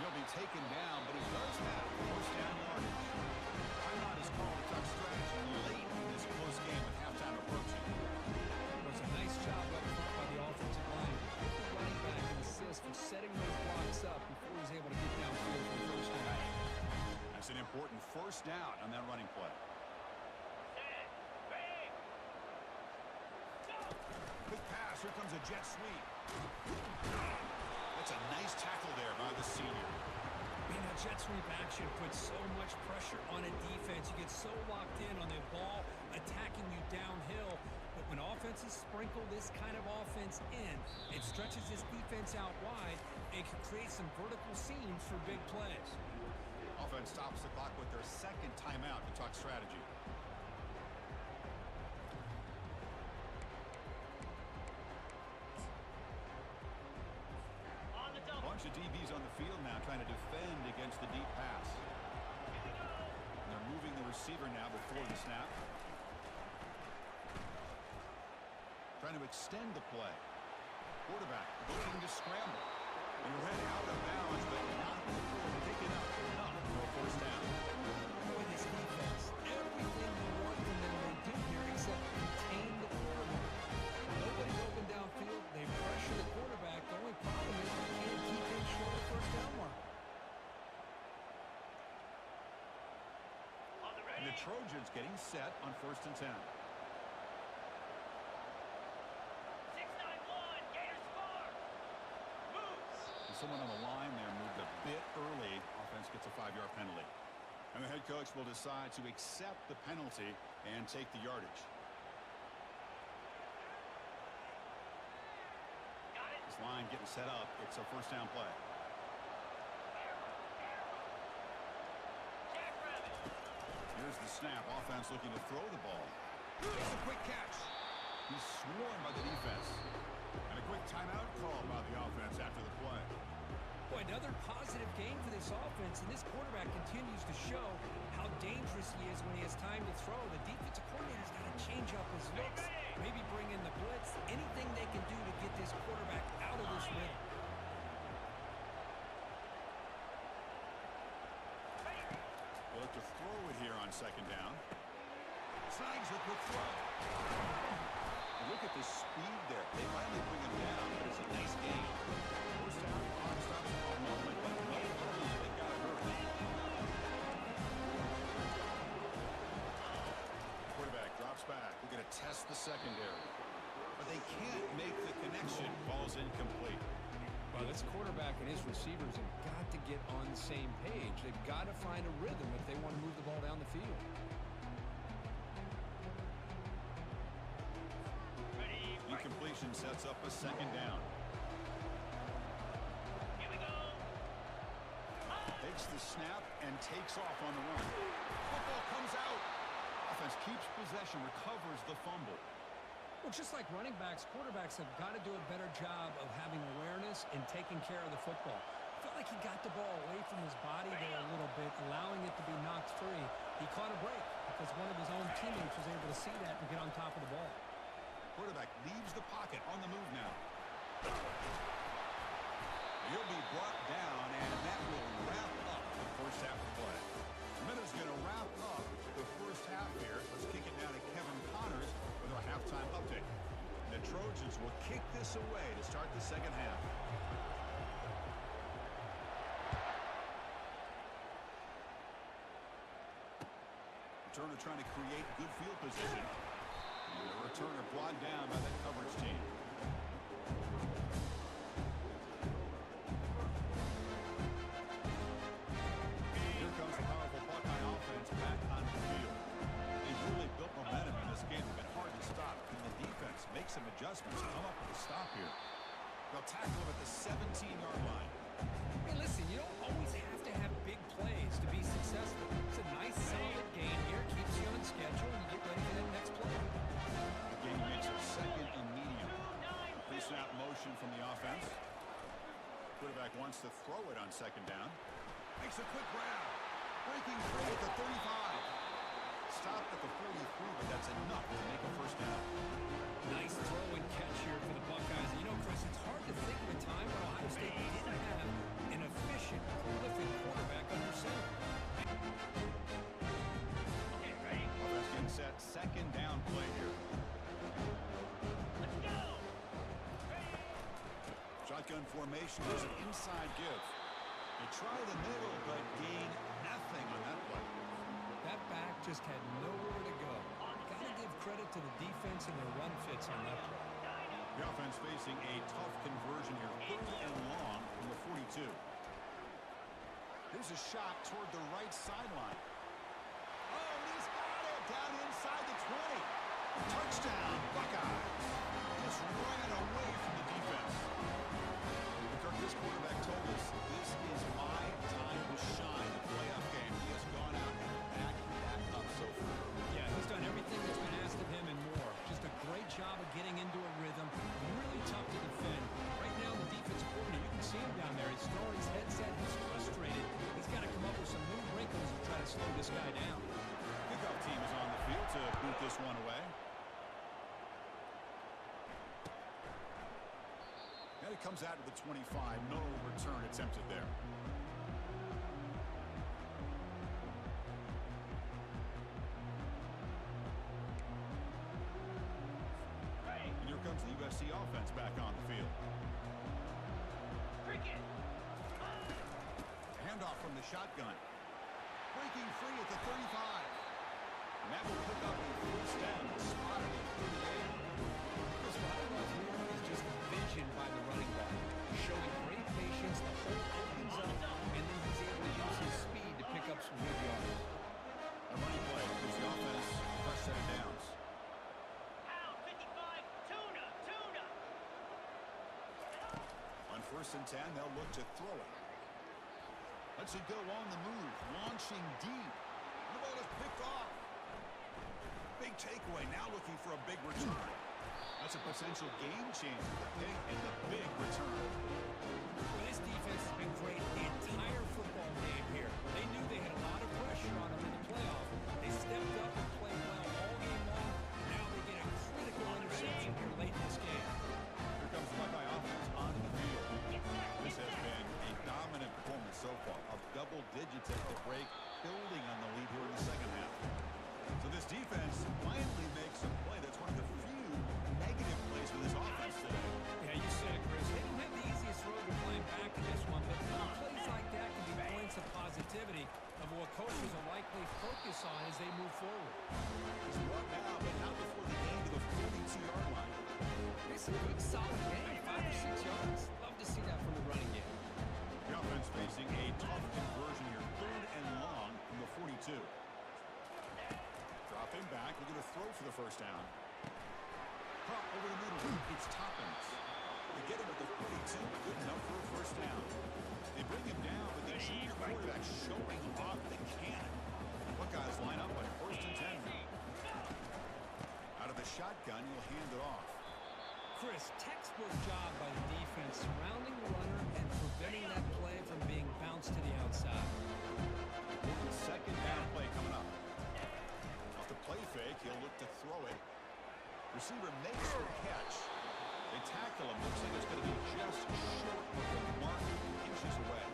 Speaker 1: He'll be taken down, but he does have first down yardage. Timeout is called to touch strategy late in this close game with halftime approaching.
Speaker 2: It was a nice job up front by the offensive line. Give the running back an assist for setting those blocks up before he was able to get downfield for the first down.
Speaker 1: That's an important first down on that running play. Quick pass. Here comes a jet sweep. That's a nice tackle there by the senior.
Speaker 2: Man, that jet sweep action puts so much pressure on a defense. You get so locked in on the ball attacking you downhill. But when offenses sprinkle this kind of offense in, it stretches this defense out wide and can create some vertical seams for big plays.
Speaker 1: Offense stops the clock with their second timeout to talk strategy. Bunch of DBs on the field now trying to defend against the deep pass. And they're moving the receiver now before the snap. Trying to extend the play. Quarterback looking to scramble. He ran out of bounds, but not before picking up enough for a first down.
Speaker 2: Boy, this defense, everything you want from them they do here except contain the quarterback. Nobody's open downfield. They pressure the quarterback. The only problem is they can't keep him short of first down mark.
Speaker 3: On the
Speaker 1: And
Speaker 3: ready.
Speaker 1: the Trojans getting set on 1st and 10.
Speaker 3: 6-9-1. Gators score. Moves.
Speaker 1: And someone on the line there moved a bit early. Offense gets a 5-yard penalty. And the head coach will decide to accept the penalty and take the yardage.
Speaker 3: Got it.
Speaker 1: This line getting set up. It's a first down play.
Speaker 3: Jackrabbit.
Speaker 1: Here's the snap. Offense looking to throw the ball. It's a quick catch. He's swarmed by the defense. And a quick timeout call by the offense after the play.
Speaker 2: Boy, another positive game for this offense, and this quarterback continues to show how dangerous he is when he has time to throw. The defensive coordinator's got to change up his looks, maybe bring in the blitz, anything they can do to get this quarterback out of this rhythm.
Speaker 1: They'll look to throw it here on 2nd down. Snags a quick throw. Look at the speed there. They finally bring him down, but it's a nice game. First down, clock stops for a moment, but no hurry. They got hurt. Quarterback drops back. They're going to test the secondary. But they can't make the connection. Ball's incomplete.
Speaker 2: Well, this quarterback and his receivers have got to get on the same page. They've got to find a rhythm if they want to move the ball down the field.
Speaker 3: Ready.
Speaker 1: Incompletion sets up a 2nd down.
Speaker 3: Here we go.
Speaker 1: Takes the snap and takes off on the run. Football comes out. Offense keeps possession, recovers the fumble.
Speaker 2: Well, just like running backs, quarterbacks have got to do a better job of having awareness and taking care of the football. I felt like he got the ball away from his body there a little bit, allowing it to be knocked free. He caught a break because one of his own teammates was able to see that and get on top of the ball.
Speaker 1: Quarterback leaves the pocket on the move now. He'll be brought down, and that will wrap up the first half of play. The minute's going to wrap up the first half here. Let's kick it down to Kevin Connors with our halftime update. The Trojans will kick this away to start the 2nd half. Returner trying to create good field position. And the returner brought down by that coverage team. Here comes the powerful Buckeye offense back on the field. They've really built momentum in this game. They've been hard to stop. Can the defense make some adjustments and come up with a stop here? They'll tackle him at the 17-yard line.
Speaker 2: Hey, listen, you don't always have to have big plays to be successful. It's a nice, solid gain here. Keeps you on schedule, and you get ready for that next play.
Speaker 1: The game makes it 2nd and medium. Pre-snap motion from the offense. Quarterback wants to throw it on 2nd down. Makes a quick grab. Breaking through at the 35. Stopped at the 43, but that's enough to make a first down.
Speaker 2: Nice throw and catch here for the Buckeyes. You know, Chris, it's hard to think of a time when Ohio State didn't have an efficient, prolific quarterback under center.
Speaker 3: Okay, ready.
Speaker 1: Offense getting set. 2nd down play here.
Speaker 3: Let's go. Ready.
Speaker 1: Shotgun formation. There's an inside give. They try the middle, but gain nothing on that play.
Speaker 2: That back just had nowhere to go. Got to give credit to the defense and their run fits on that play.
Speaker 1: The offense facing a tough conversion here. 3rd and long from the 42. Here's a shot toward the right sideline. Oh, and he's got it down inside the 20. Touchdown, Buckeyes. Just ran away from the defense. Kirk, this quarterback told us this is my time to shine. The playoff game, he has gone out and backed that up so far.
Speaker 2: Yeah, he's done everything that's been asked of him and more. Just a great job of getting into a rhythm. Really tough to defend. Right now, the defensive coordinator, you can see him down there. He's throwing his headset. He's frustrated. He's got to come up with some new wrinkles and try to slow this guy down.
Speaker 1: Kickoff team is on the field to boot this one away. And it comes out to the 25. No return attempted there. And here comes the USC offense back on the field.
Speaker 3: Cricket.
Speaker 1: Handoff from the shotgun. Breaking free at the 35. And that will pick up a first down. Spotted it through the air.
Speaker 2: Chris, what I love here is just the vision by the running back. Showing great patience, the hole opens up, and then he's able to use his speed to pick up some good yards.
Speaker 1: A running play gives the offense a fresh set of downs.
Speaker 3: Pound 55. Tuna. Tuna.
Speaker 1: On 1st and 10, they'll look to throw it. Lets it go on the move, launching deep. The ball is picked off. Big takeaway, now looking for a big return. That's a potential game changer, the pick and the big return.
Speaker 2: Well, this defense has been great the entire football game here. They knew they had a lot of pressure on them in the playoff. They stepped up and played well all game long. Now they get a critical interception here late in this game.
Speaker 1: Here comes the Buckeye offense on the field. This has been a dominant performance so far. Up double digits at the break, building on the lead here in the second half. So this defense finally makes a play. That's one of the few negative plays for this offense today.
Speaker 2: Yeah, you said it, Chris. They don't have the easiest road to climb back in this one, but plays like that can be points of positivity of what coaches will likely focus on as they move forward.
Speaker 1: He's brought now, but not before the end of the 42-yard line.
Speaker 2: It's a good, solid game, 5 or 6 yards. Love to see that from the running game.
Speaker 1: The offense facing a tough conversion here. 3rd and long from the 42. Dropping back, looking to throw for the first down. Pop over the middle. It's Toppins. They get him at the 42. Good enough for a first down. They bring him down, but the junior quarterback showing off the cannon. Buckeyes line up on 1st and 10 now. Out of the shotgun, he'll hand it off.
Speaker 2: Chris, textbook job by the defense surrounding the runner and preventing that play from being bounced to the outside.
Speaker 1: Second down play coming up. Off the play fake, he'll look to throw it. Receiver makes the catch. They tackle him. Looks like it's going to be just short of the mark, inches away.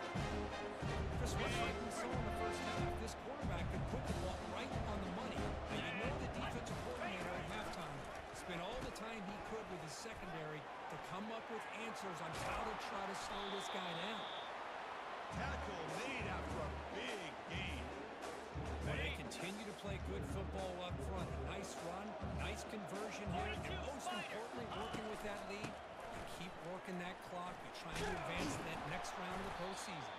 Speaker 2: Chris, much like we saw in the first half, this quarterback could put the ball right on the money. And you know the defensive coordinator at halftime spent all the time he could with his secondary to come up with answers on how to try to slow this guy down.
Speaker 1: Tackle made after a big gain.
Speaker 2: Well, they continue to play good football up front. A nice run, nice conversion here, and most importantly, working with that lead. You keep working that clock. You're trying to advance to that next round of the postseason.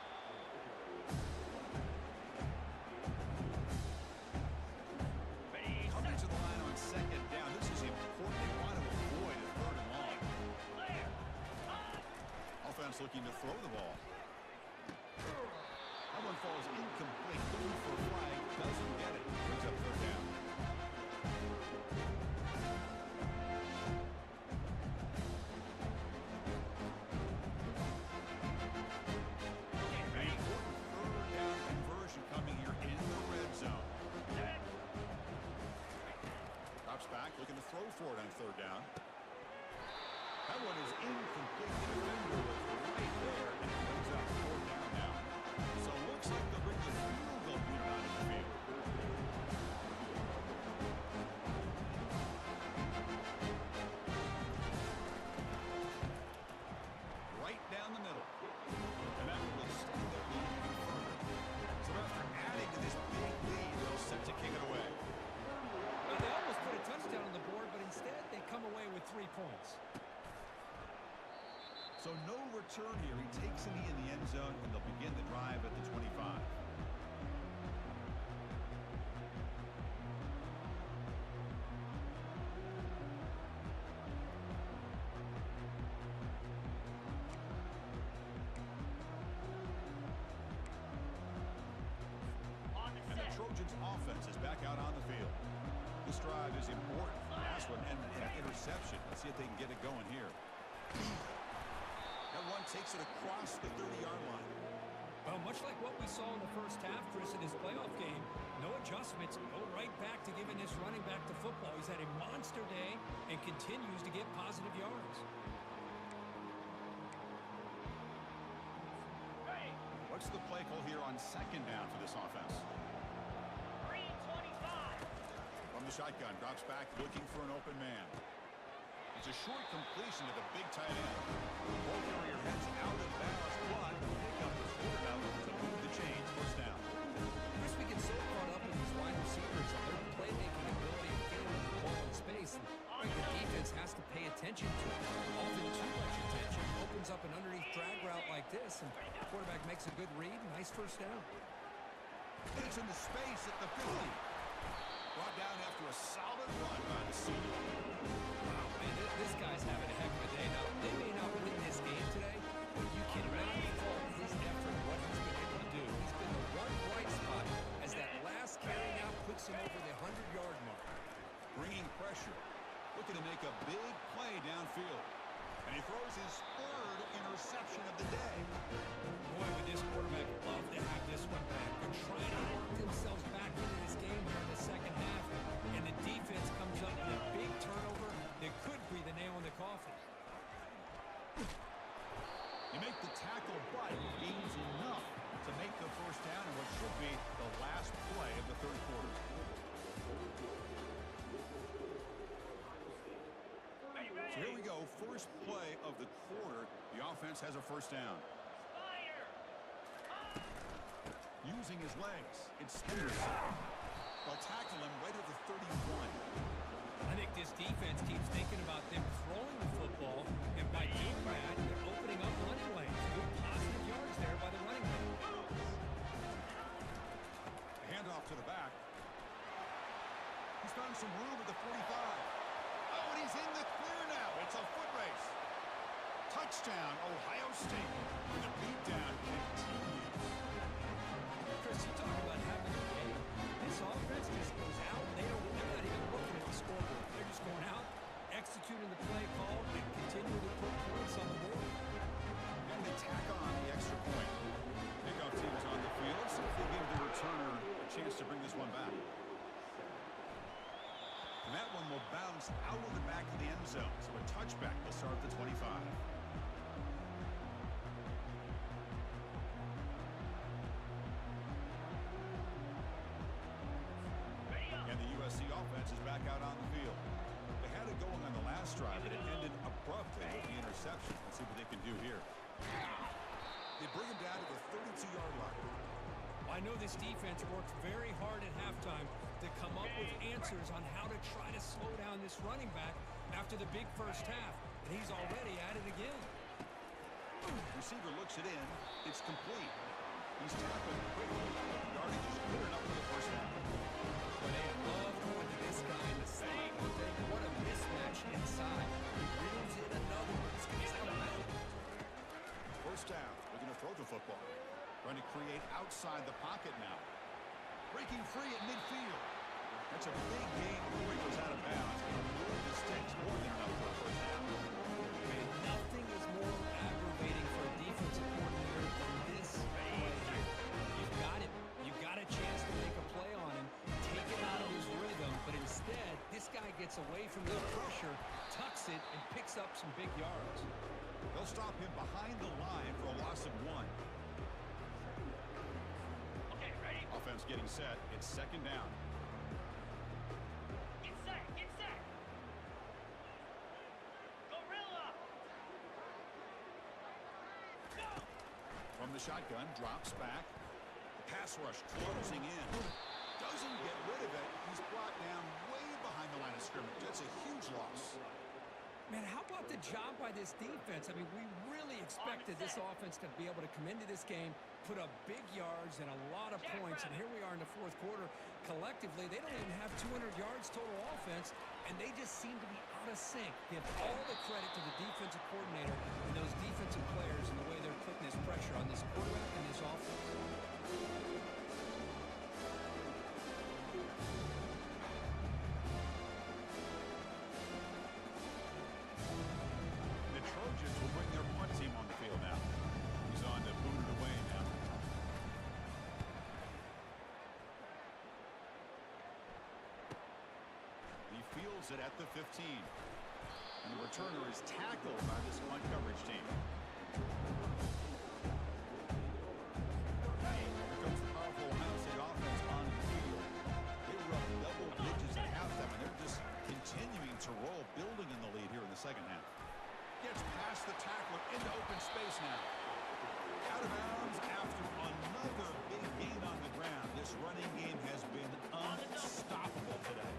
Speaker 1: Coming to the line on 2nd down. This is important. They want to avoid a 3rd and long. Offense looking to throw the ball. That one falls incomplete. Looking for a flag. Doesn't get it. Brings up 3rd down. An important 3rd down conversion coming here in the red zone. Drops back, looking to throw for it on 3rd down. That one is incomplete. The defender was right there, and it brings up 4th down now. So it looks like they'll bring the field goal unit onto the field. Right down the middle. And that one will extend their lead even further. So after adding to this big lead, they'll set to kick it away.
Speaker 2: Well, they almost put a touchdown on the board, but instead they come away with 3 points.
Speaker 1: So no return here. He takes a knee in the end zone, and they'll begin the drive at the 25. And the Trojans' offense is back out on the field. This drive is important. Last one and an interception. Let's see if they can get it going here. Got That run takes it across the 30-yard line.
Speaker 4: Well, much like what we saw in the first half, Chris, in his playoff game, no adjustments, go right back to giving this running back to football. He's had a monster day and continues to get positive yards.
Speaker 1: What's the play call here on second down for this offense?
Speaker 3: 325.
Speaker 1: From the shotgun, drops back, looking for an open man. It's a short completion to the big tight end. Ball carrier heads out of bounds, but pick up is good enough to move the chains. First down.
Speaker 2: Chris, we get so caught up in these wide receivers and their playmaking ability of getting the ball in space. And the defense has to pay attention to it. Often too much attention. Opens up an underneath drag route like this, and the quarterback makes a good read. Nice first down.
Speaker 1: It's into space at the 50. Brought down after a solid run by the senior.
Speaker 2: Wow, man, this guy's having a heck of a day. Now, they may not win this game today, but you cannot fault his effort and what he's been able to do. He's been the one bright spot as that last carry now puts him over the 100-yard mark.
Speaker 1: Bringing pressure. Looking to make a big play downfield. And he throws his third interception of the day.
Speaker 4: Boy, would this quarterback love to have this one back. They're trying to work themselves back into this game here in the second half, and the defense comes up with a big turnover that could be the nail in the coffin.
Speaker 1: You make the tackle, but gains enough to make the first down in what should be the last play of the third quarter. So here we go, first play of the quarter. The offense has a first down.
Speaker 3: Fire.
Speaker 1: Using his legs, it's Henderson. They'll tackle him right at the 31.
Speaker 4: I think this defense keeps thinking about them throwing the football, and by doing that, they're opening up running lanes. Good positive yards there by the running back.
Speaker 1: Handoff to the back. He's found some room at the 45. Oh, and he's in the clear now. It's a foot race. Touchdown, Ohio State. And the beatdown continues.
Speaker 4: Chris, you talk about having a game. This offense just goes out. They're not even looking at the scoreboard. They're just going out, executing the play call, and continuing to put points on the board.
Speaker 1: And they tack on the extra point. Kickoff team is on the field. See if they give the returner a chance to bring this one back. And that one will bounce out of the back of the end zone. So a touchback will start at the 25. And the USC offense is back out on the field. They had it going on the last drive, but it ended abruptly with the interception. Let's see what they can do here. They bring him down to the 32-yard line.
Speaker 4: I know this defense worked very hard at halftime to come up with answers on how to try to slow down this running back after the big first half, and he's already at it again.
Speaker 1: Receiver looks it in. It's complete. He's tackled quickly. Yardage is good enough for the first down.
Speaker 2: But they love going to this guy in the slot. What a mismatch inside. He reels in another one. This guy's automatic.
Speaker 1: First down. They're going to throw the football. Trying to create outside the pocket now. Breaking free at midfield. That's a big gain before he goes out of bounds. And move the sticks more than enough for a first down.
Speaker 4: Man, nothing is more aggravating for a defensive coordinator than this play here. You've got it. You've got a chance to make a play on him, take it out of his rhythm, but instead, this guy gets away from the pressure, tucks it, and picks up some big yards.
Speaker 1: They'll stop him behind the line for a loss of 1.
Speaker 3: Okay, ready?
Speaker 1: Offense getting set. It's second down.
Speaker 3: Get set. Get set. Gorilla. Go.
Speaker 1: From the shotgun, drops back. The pass rush closing in. Doesn't get rid of it. He's brought down way behind the line of scrimmage. That's a huge loss.
Speaker 4: Man, how about the job by this defense? I mean, we really expected this offense to be able to come into this game, put up big yards and a lot of points, and here we are in the fourth quarter. Collectively, they don't even have 200 yards total offense, and they just seem to be out of sync. Give all the credit to the defensive coordinator and those defensive players and the way they're putting this pressure on this quarterback and this offense.
Speaker 1: The Trojans will bring their punt team on the field. fields it at the 15. And the returner is tackled by this punt coverage team. Here comes the powerful Ohio State offense on the field. They were up double digits at halftime, and they're just continuing to roll, building in the lead here in the second half. Gets past the tackler into open space now. Out of bounds after another big gain on the ground. This running game has been unstoppable today.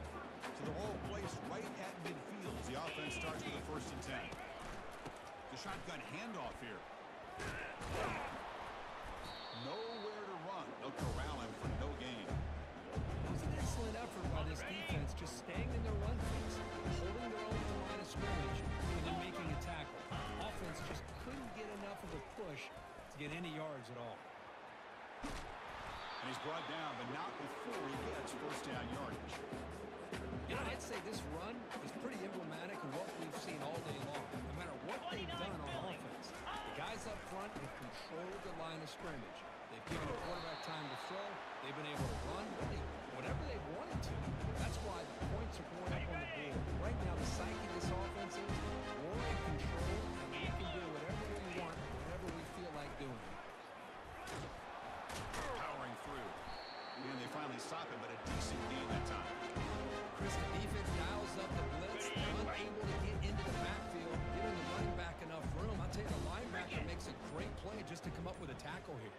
Speaker 1: So the ball placed right at midfield as the offense starts with a 1st and 10. The shotgun handoff here. Nowhere to run. They'll corral him for no gain.
Speaker 4: It was an excellent effort by this defense, just staying in their run fence, holding their own at the line of scrimmage, and then making a tackle. Offense just couldn't get enough of a push to get any yards at all.
Speaker 1: And he's brought down, but not before he gets 1st down yardage.
Speaker 4: You know, I'd say this run is pretty emblematic of what we've seen all day long. No matter what they've done on offense, the guys up front have controlled the line of scrimmage. They've given the quarterback time to throw. They've been able to run really whatever they've wanted to. That's why the points are going up on the board. Right now, the psyche of this offense is we're in control, and we can do whatever we want, whatever we feel like doing.
Speaker 1: Powering through. And they finally stop him, but a decent gain that time.
Speaker 4: Chris, the defense dials up the blitz. They're unable to get into the backfield, giving the running back enough room. I'll tell you, the linebacker makes a great play just to come up with a tackle here.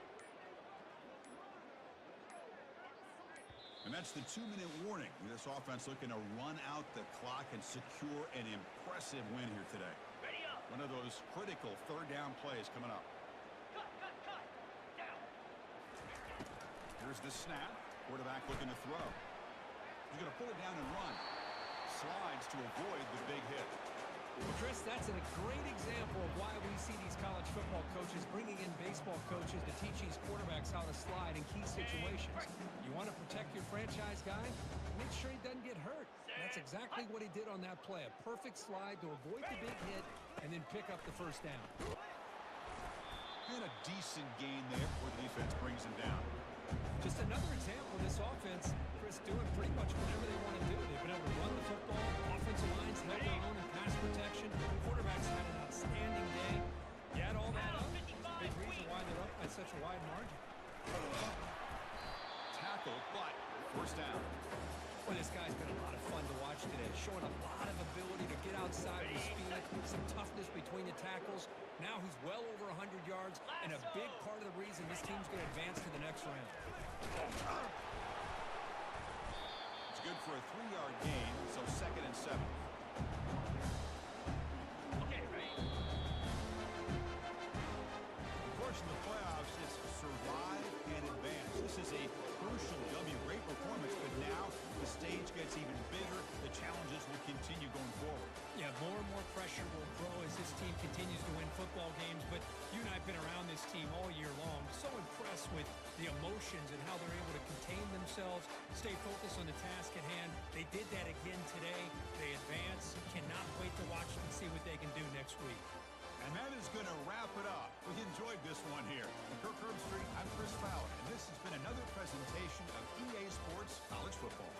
Speaker 1: And that's the 2-minute warning. This offense looking to run out the clock and secure an impressive win here today.
Speaker 3: Ready up.
Speaker 1: One of those critical 3rd down plays coming up.
Speaker 3: Cut. Down.
Speaker 1: Here's the snap. Quarterback looking to throw. He's going to pull it down and run. Slides to avoid the big hit.
Speaker 4: Well, Chris, that's a great example of why we see these college football coaches bringing in baseball coaches to teach these quarterbacks how to slide in key situations. You want to protect your franchise guy? Make sure he doesn't get hurt. That's exactly what he did on that play. A perfect slide to avoid the big hit and then pick up the 1st down.
Speaker 1: And a decent gain there before the defense brings him down.
Speaker 4: Just another example of this offense, Chris, doing pretty much whatever they want to do. They've been able to run the football. Offensive lines held their own in pass protection. Quarterbacks had an outstanding day. You add all that up, it's a big reason why they're up by such a wide margin.
Speaker 1: Tackle, but 1st down.
Speaker 4: Well, this guy's been a lot of fun to watch today, showing a lot of ability to get outside with speed, some toughness between the tackles. Now he's well over 100 yards, and a big part of the reason this team's going to advance to the next round.
Speaker 1: It's good for a 3-yard gain, so 2nd and 7.
Speaker 3: Okay, ready.
Speaker 1: Of course, in the playoffs, it's survive and advance. This is a crucial W. Great performance, but now the stage gets even bigger. The challenges will continue going forward.
Speaker 4: Yeah, more and more pressure will grow as this team continues to win football games, but you and I have been around this team all year long. So impressed with the emotions and how they're able to contain themselves, stay focused on the task at hand. They did that again today. They advance. Cannot wait to watch them and see what they can do next week.
Speaker 1: And that is going to wrap it up. We enjoyed this one here. From Kirk Herbstreit, I'm Chris Fowler, and this has been another presentation of EA Sports College Football.